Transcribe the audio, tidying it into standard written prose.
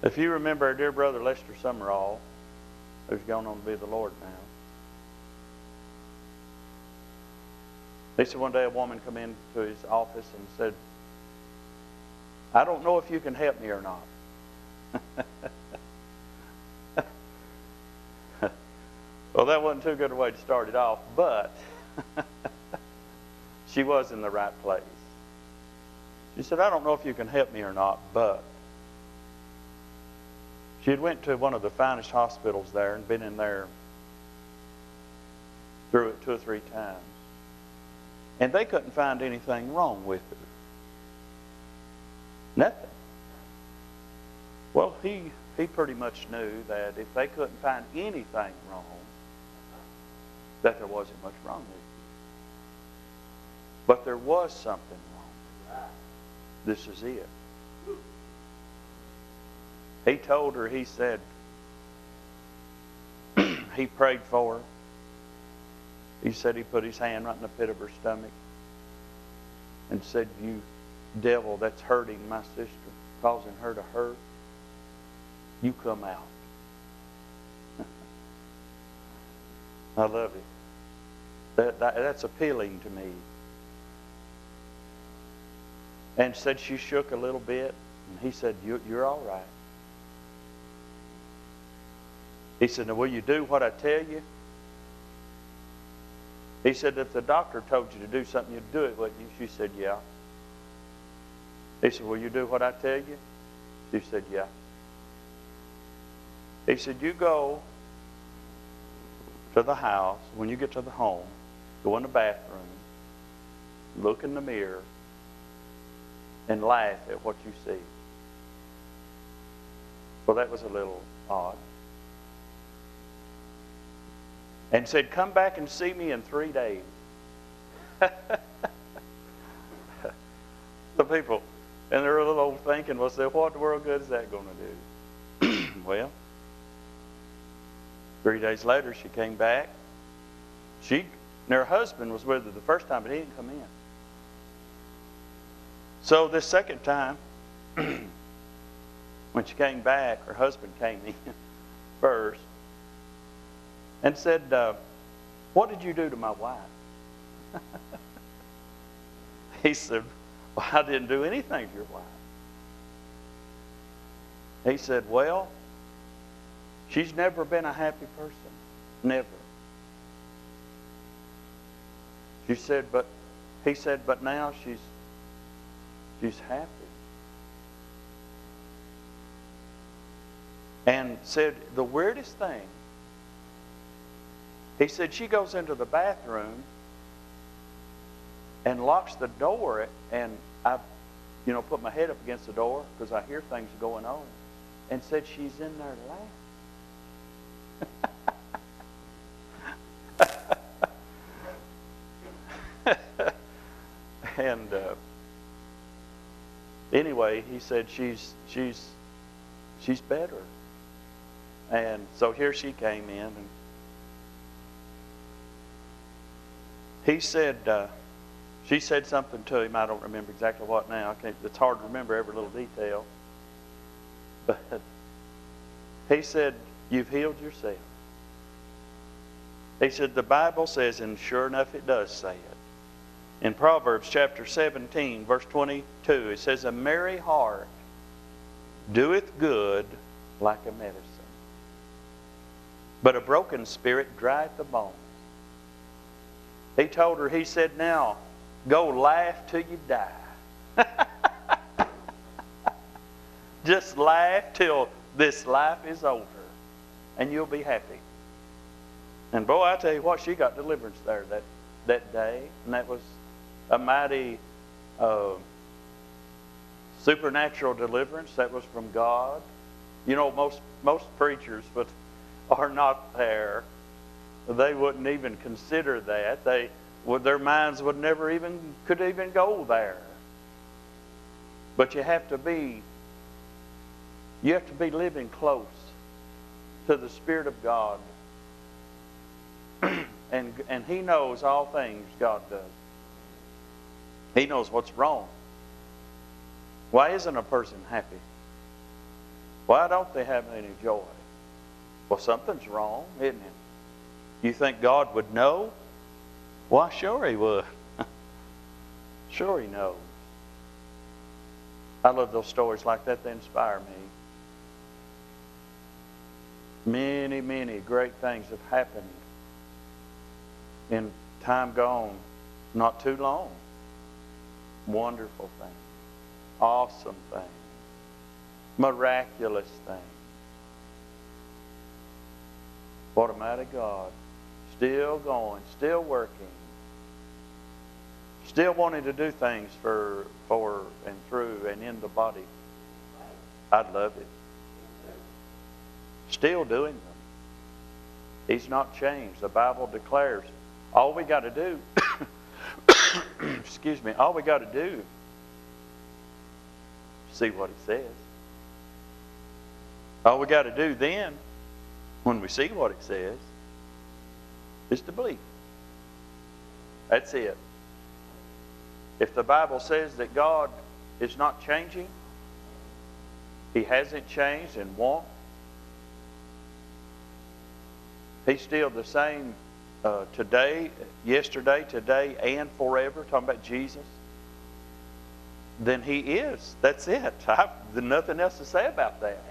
If you remember our dear brother Lester Summerall, who's gone on to be the Lord now, he said one day a woman come into his office and said, "I don't know if you can help me or not." Well, that wasn't too good a way to start it off, but she was in the right place. She said, "I don't know if you can help me or not, but..." She had went to one of the finest hospitals there and been in there through it 2 or 3 times. And they couldn't find anything wrong with her. Nothing. Well, he pretty much knew that if they couldn't find anything wrong, that there wasn't much wrong with you. But there was something wrong. This is it. He told her, he said, he prayed for her. He said he put his hand right in the pit of her stomach and said, "You devil that's hurting my sister, causing her to hurt, you come out." I love it. That's appealing to me. And said she shook a little bit, and he said, "You're all right." He said, "Now will you do what I tell you?" He said, "If the doctor told you to do something, you'd do it, wouldn't you?" She said, "Yeah." He said, "Will you do what I tell you?" She said, "Yeah." He said, "You go to the house. When you get to the home, go in the bathroom, look in the mirror, and laugh at what you see." Well, that was a little odd. And said, "Come back and see me in 3 days." The people, and they're a little old thinking, well, say, what in the world good is that going to do? Well, 3 days later, she came back. And her husband was with her the first time, but he didn't come in. So this second time, when she came back, her husband came in first and said, "What did you do to my wife?" He said, "Well, I didn't do anything to your wife." He said, "Well, she's never been a happy person. Never." She said, he said, "But now she's happy." And said, the weirdest thing, he said, she goes into the bathroom and locks the door, and I, put my head up against the door because I hear things going on, and said she's in there laughing. And anyway, he said she's better. And so here she came in, and he said, she said something to him. I don't remember exactly what now. It's hard to remember every little detail. But he said, "You've healed yourself." He said, the Bible says, and sure enough it does say it. In Proverbs chapter 17, verse 22, it says, "A merry heart doeth good like a medicine, but a broken spirit drieth the bones." He told her, he said, "Now, go laugh till you die." Just laugh till this life is over, and you'll be happy. And boy, I tell you what, she got deliverance there that day, and that was a mighty supernatural deliverance. That was from God. Most preachers are not there. They wouldn't even consider that. Their minds would never could even go there. But you have to be living close to the Spirit of God. And He knows all things, God does. He knows what's wrong. Why isn't a person happy? Why don't they have any joy? Well, something's wrong, isn't it? You think God would know? Why, sure He would. Sure He knows. I love those stories like that. They inspire me. Many, many great things have happened in time gone, not too long. Wonderful things. Awesome things. Miraculous things. What a mighty God. Still going, still working. Still wanting to do things for and through and in the body. I'd love it. Still doing them. He's not changed. The Bible declares all we got to do, excuse me, all we got to do is see what He says. All we got to do then, when we see what it says, is to believe. That's it. If the Bible says that God is not changing, He hasn't changed and won't, He's still the same today, yesterday, today, and forever, talking about Jesus, then He is. That's it. There's nothing else to say about that.